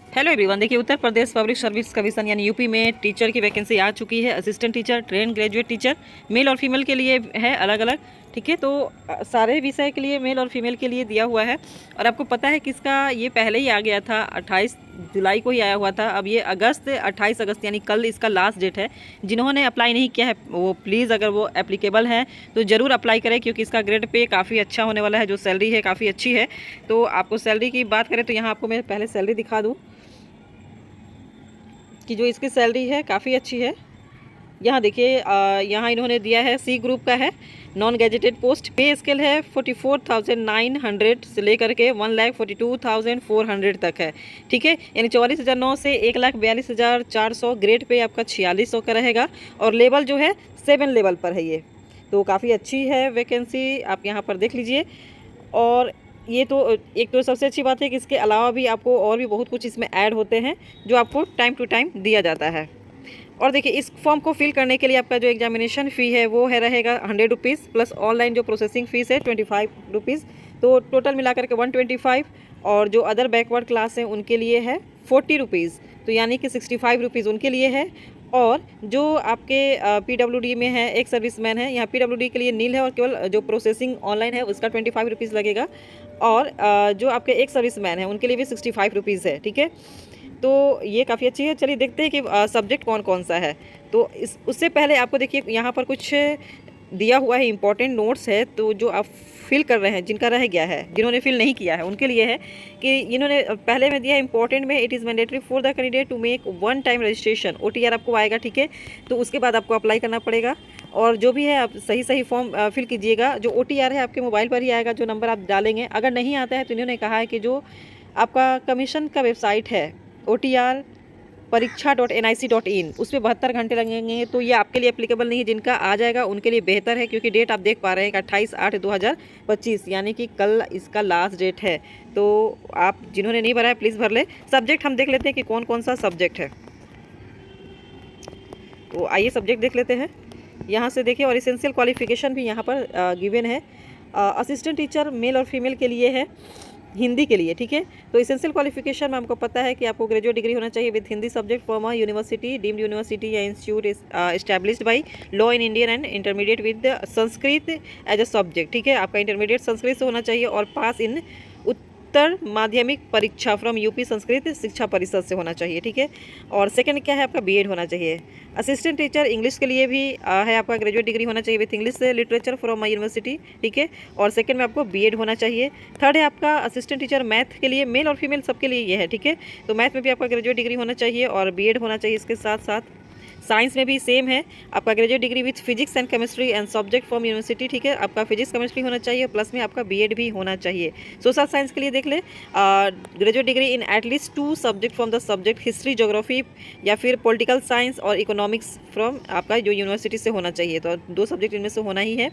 Hello everyone, देखिए Uttar Pradesh public service commission यानी UP में टीचर की वैकेंसी आ चुकी है। Assistant teacher, train graduate teacher, male और फीमेल के लिए है अलग अलग। ठीक है, तो सारे विषय के लिए मेल और फीमेल के लिए दिया हुआ है। और आपको पता है कि इसका ये पहले ही आ गया था, 28 जुलाई को ही आया हुआ था। अब ये 28 अगस्त यानी कल इसका लास्ट डेट है। जिन्होंने अप्लाई नहीं किया है वो प्लीज़, अगर वो एप्लीकेबल हैं तो ज़रूर अप्लाई करें, क्योंकि इसका ग्रेड पे काफ़ी अच्छा होने वाला है। जो सैलरी है काफ़ी अच्छी है। तो आपको सैलरी की बात करें तो यहाँ आपको मैं पहले सैलरी दिखा दूँ कि जो इसकी सैलरी है काफ़ी अच्छी है। यहाँ देखिए, यहाँ इन्होंने दिया है सी ग्रुप का है, नॉन गैजेटेड पोस्ट। पे स्केल है 44,900 से लेकर के 1,42,400 तक है। ठीक है, यानी 44,900 से 1,42,400। ग्रेड पे आपका 4600 का रहेगा। और लेवल जो है 7 लेवल पर है ये। तो काफ़ी अच्छी है वैकेंसी, आप यहाँ पर देख लीजिए। और ये तो एक तो सबसे अच्छी बात है कि इसके अलावा भी आपको और भी बहुत कुछ इसमें ऐड होते हैं जो आपको टाइम टू टाइम दिया जाता है। और देखिए, इस फॉर्म को फिल करने के लिए आपका जो एग्जामिनेशन फ़ी है वो है रहेगा 100 रुपीज़, प्लस ऑनलाइन जो प्रोसेसिंग फ़ीस है 25 रुपीज़। तो टोटल मिलाकर के 125। और जो अदर बैकवर्ड क्लास हैं उनके लिए है 40 रुपीज़, तो यानी कि 65 रुपीज़ उनके लिए है। और जो आपके पीडब्ल्यूडी में है, एक सर्विसमैन है, यहाँ पीडब्ल्यूडी के लिए नील है और केवल जो प्रोसेसिंग ऑनलाइन है उसका 25 रुपीज़ लगेगा। और जो आपके एक सर्विसमैन है उनके लिए भी 65 रुपीज़ है। ठीक है, तो ये काफ़ी अच्छी है। चलिए देखते हैं कि सब्जेक्ट कौन कौन सा है। तो इस उससे पहले आपको देखिए यहाँ पर कुछ दिया हुआ है, इंपॉर्टेंट नोट्स है। तो जो आप फिल कर रहे हैं, जिनका रह गया है, जिन्होंने फिल नहीं किया है उनके लिए है कि इन्होंने पहले में दिया है इंपॉर्टेंट में, it is mandatory for the candidate to make one time registration. OTR आपको आएगा। ठीक है, तो उसके बाद आपको अप्लाई करना पड़ेगा। और जो भी है आप सही सही फॉर्म फिल कीजिएगा। जो OTR है आपके मोबाइल पर ही आएगा, जो नंबर आप डालेंगे। अगर नहीं आता है तो इन्होंने कहा है कि जो आपका कमीशन का वेबसाइट है OTR परीक्षा.nic.in, उस पर 72 घंटे लगेंगे। तो ये आपके लिए एप्लीकेबल नहीं है। जिनका आ जाएगा उनके लिए बेहतर है, क्योंकि डेट आप देख पा रहे हैं 28/8/2025, यानी कि कल इसका लास्ट डेट है। तो आप जिन्होंने नहीं भरा है प्लीज़ भर ले। सब्जेक्ट हम देख लेते हैं कि कौन कौन सा सब्जेक्ट है। तो आइए सब्जेक्ट देख लेते हैं यहाँ से। देखिए, और इसेंशियल क्वालिफिकेशन भी यहाँ पर गिवन है। असिस्टेंट टीचर मेल और फीमेल के लिए है, हिंदी के लिए। ठीक है, तो इसेंशियल क्वालिफिकेशन में हमको पता है कि आपको ग्रेजुएट डिग्री होना चाहिए with Hindi subject from a university, deemed university या institute established by law in Indian, and intermediate with Sanskrit as a subject. ठीक है, आपका इंटरमीडिएट संस्कृत से होना चाहिए और पास इन उत्तर माध्यमिक परीक्षा फ्रॉम यूपी संस्कृत शिक्षा परिषद से होना चाहिए। ठीक है, और सेकंड क्या है आपका बीएड होना चाहिए। असिस्टेंट टीचर इंग्लिश के लिए भी है आपका ग्रेजुएट डिग्री होना चाहिए with English literature from my university. ठीक है, और सेकंड में आपको बीएड होना चाहिए। थर्ड है आपका असिस्टेंट टीचर मैथ के लिए, मेल और फीमेल सबके लिए ये है। ठीक है, तो मैथ में भी आपका ग्रेजुएट डिग्री होना चाहिए और बीएड होना चाहिए इसके साथ साथ। साइंस में भी सेम है, आपका graduate degree with physics and chemistry and subject from university. ठीक है, आपका फिजिक्स केमिस्ट्री होना चाहिए, प्लस में आपका बीएड भी होना चाहिए। सोशल साइंस के लिए देख ले, graduate degree in at least 2 subject from the subject history, geography या फिर पॉलिटिकल साइंस और इकोनॉमिक्स फ्रॉम आपका जो यूनिवर्सिटी से होना चाहिए। तो 2 सब्जेक्ट इनमें से होना ही है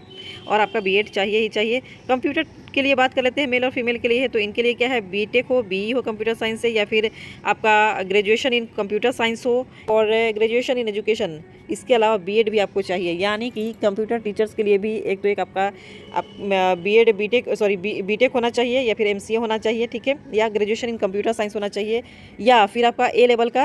और आपका बीएड चाहिए ही चाहिए। कंप्यूटर के लिए बात कर लेते हैं, मेल और फीमेल के लिए है। तो इनके लिए क्या है, बीटेक हो, बीई हो कंप्यूटर साइंस से, या फिर आपका ग्रेजुएशन इन कंप्यूटर साइंस हो और ग्रेजुएशन इन एजुकेशन। इसके अलावा बीएड भी आपको चाहिए, यानी कि कंप्यूटर टीचर्स के लिए भी एक तो एक आपका बीएड बीटेक होना चाहिए या फिर एमसीए होना चाहिए। ठीक है, या ग्रेजुएशन इन कंप्यूटर साइंस होना चाहिए, या फिर आपका ए लेवल का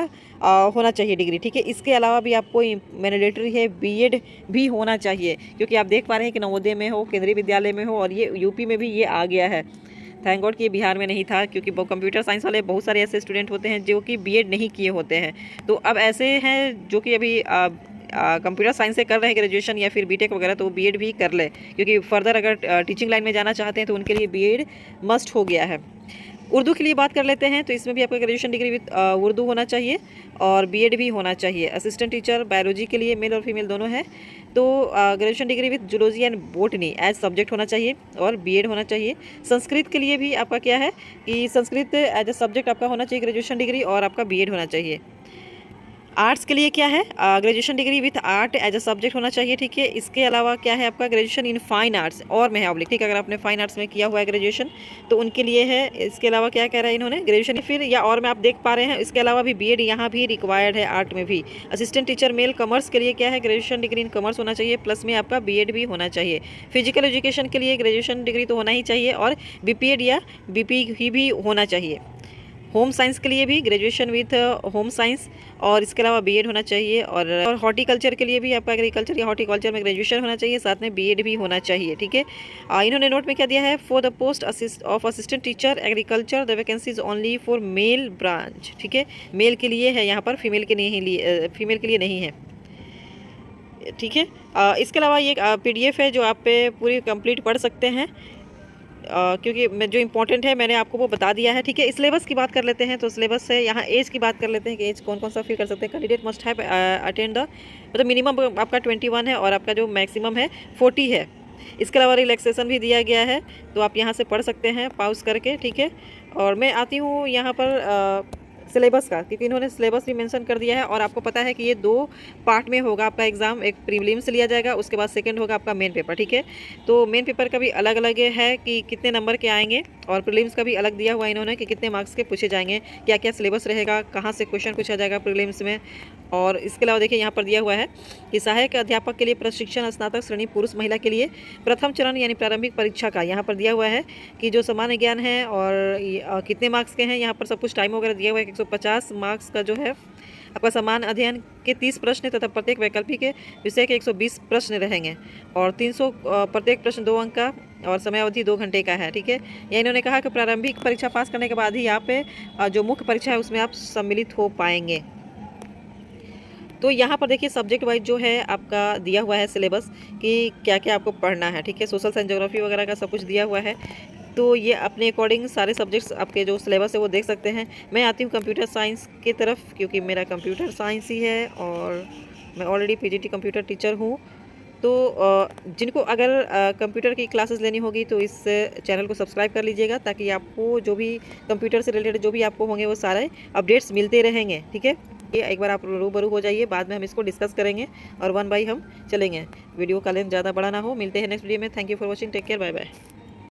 होना चाहिए डिग्री। ठीक है, इसके अलावा भी आपको मैंडेटरी है बीएड भी होना चाहिए, क्योंकि आप देख पा रहे हैं कि नवोदय में हो, केंद्रीय विद्यालय में हो, और ये यूपी में भी ये आ गया है। थैंक गॉड कि बिहार में नहीं था, क्योंकि कंप्यूटर साइंस वाले बहुत सारे ऐसे स्टूडेंट होते हैं जो कि बीएड नहीं किए होते हैं। तो अब ऐसे हैं जो कि अभी कंप्यूटर साइंस से कर रहे हैं ग्रेजुएशन या फिर बीटेक वगैरह, तो बीएड भी कर ले, क्योंकि फर्दर अगर टीचिंग लाइन में जाना चाहते हैं तो उनके लिए बीएड मस्ट हो गया है। उर्दू के लिए बात कर लेते हैं, तो इसमें भी आपका ग्रेजुएशन डिग्री विद उर्दू होना चाहिए और बीएड भी होना चाहिए। असिस्टेंट टीचर बायोलॉजी के लिए मेल और फीमेल दोनों है, तो graduation degree with zoology and botany as subject होना चाहिए और बीएड होना चाहिए। संस्कृत के लिए भी आपका क्या है कि संस्कृत एज अ सब्जेक्ट आपका होना चाहिए ग्रेजुएशन डिग्री और आपका बीएड होना चाहिए। आर्ट्स के लिए क्या है, graduation degree with art as a subject होना चाहिए। ठीक है, इसके अलावा क्या है आपका ग्रेजुएशन इन फाइन आर्ट्स और में है ऑब्लिक। ठीक है, अगर आपने फाइन आर्ट्स में किया हुआ है ग्रेजुएशन तो उनके लिए है। इसके अलावा क्या कह रहा है इन्होंने, ग्रेजुएशन फिर या और में आप देख पा रहे हैं। इसके अलावा भी बीएड यहाँ भी रिक्वायर्ड है, आर्ट में भी। असिस्टेंट टीचर मेल कॉमर्स के लिए क्या है, ग्रेजुएशन डिग्री इन कॉमर्स होना चाहिए, प्लस में आपका बीएड भी होना चाहिए। फिजिकल एजुकेशन के लिए ग्रेजुएशन डिग्री तो होना ही चाहिए और बीपीएड या बीपी भी होना चाहिए। होम साइंस के लिए भी ग्रेजुएशन विथ होम साइंस, और इसके अलावा बीएड होना चाहिए। और हॉर्टिकल्चर के लिए भी आपका एग्रीकल्चर या हॉर्टिकल्चर में ग्रेजुएशन होना चाहिए, साथ में बीएड भी होना चाहिए, ठीक है। इन्होंने नोट में क्या दिया है, for the post of assistant teacher agriculture the vacancies only for male branch, ठीक है। मेल के लिए है यहाँ पर, फीमेल के लिए नहीं है, ठीक है। इसके अलावा ये PDF है जो आप पे पूरी कंप्लीट पढ़ सकते हैं, क्योंकि मैं जो इम्पोर्टेंट है मैंने आपको वो बता दिया है, ठीक है। सिलेबस की बात कर लेते हैं, तो सिलेबस है यहाँ एज की बात कर लेते हैं कि एज कौन कौन सा फिल कर सकते हैं। Candidate must have attend the, मतलब मिनिमम आपका 21 है और आपका जो मैक्सिमम है 40 है। इसके अलावा रिलैक्सेशन भी दिया गया है, तो आप यहाँ से पढ़ सकते हैं पॉज करके, ठीक है। और मैं आती हूँ यहाँ पर सिलेबस का, क्योंकि इन्होंने सिलेबस भी मेंशन कर दिया है। और आपको पता है कि ये 2 पार्ट में होगा आपका एग्जाम, एक प्रीलिम्स लिया जाएगा, उसके बाद सेकंड होगा आपका मेन पेपर, ठीक है। तो मेन पेपर का भी अलग अलग है कि कितने नंबर के आएंगे, और प्रीलिम्स का भी अलग दिया हुआ है इन्होंने कि कितने मार्क्स के पूछे जाएंगे, क्या क्या सिलेबस रहेगा, कहाँ से क्वेश्चन पूछा जाएगा प्रीलिम्स में। और इसके अलावा देखिए यहाँ पर दिया हुआ है कि सहायक अध्यापक के लिए प्रशिक्षण स्नातक श्रेणी पुरुष महिला के लिए प्रथम चरण यानी प्रारंभिक परीक्षा का यहाँ पर दिया हुआ है कि जो सामान्य ज्ञान है और कितने मार्क्स के हैं, यहाँ पर सब कुछ टाइम वगैरह दिया हुआ है। 150 मार्क्स का जो है आपका समान अध्ययन के 30 प्रश्न तथा प्रत्येक वैकल्पिक विषय के 120 प्रश्न रहेंगे, और 300 प्रत्येक प्रश्न 2 अंक का, और समय अवधि 2 घंटे का है, ठीक है। या इन्होंने कहा कि प्रारंभिक परीक्षा पास करने के बाद ही यहाँ पे जो मुख्य परीक्षा है उसमें आप सम्मिलित हो पाएंगे। तो यहाँ पर देखिए सब्जेक्ट वाइज जो है आपका दिया हुआ है सिलेबस कि क्या क्या आपको पढ़ना है, ठीक है। सोशल साइंस, ज्योग्राफी वगैरह का सब कुछ दिया हुआ है, तो ये अपने अकॉर्डिंग सारे सब्जेक्ट्स आपके जो सिलेबस है वो देख सकते हैं। मैं आती हूँ कंप्यूटर साइंस की तरफ, क्योंकि मेरा कंप्यूटर साइंस ही है और मैं ऑलरेडी PGT कंप्यूटर टीचर हूँ। तो जिनको अगर कंप्यूटर की क्लासेस लेनी होगी तो इस चैनल को सब्सक्राइब कर लीजिएगा, ताकि आपको जो भी कंप्यूटर से रिलेटेड जो भी आपको होंगे वो सारे अपडेट्स मिलते रहेंगे, ठीक है। ये एक बार आप रूबरू हो जाइए, बाद में हम इसको डिस्कस करेंगे और 1 बाय हम चलेंगे। वीडियो का लेंथ ज़्यादा बड़ा ना हो। मिलते हैं नेक्स्ट वीडियो में। Thank you for watching, take care, bye bye.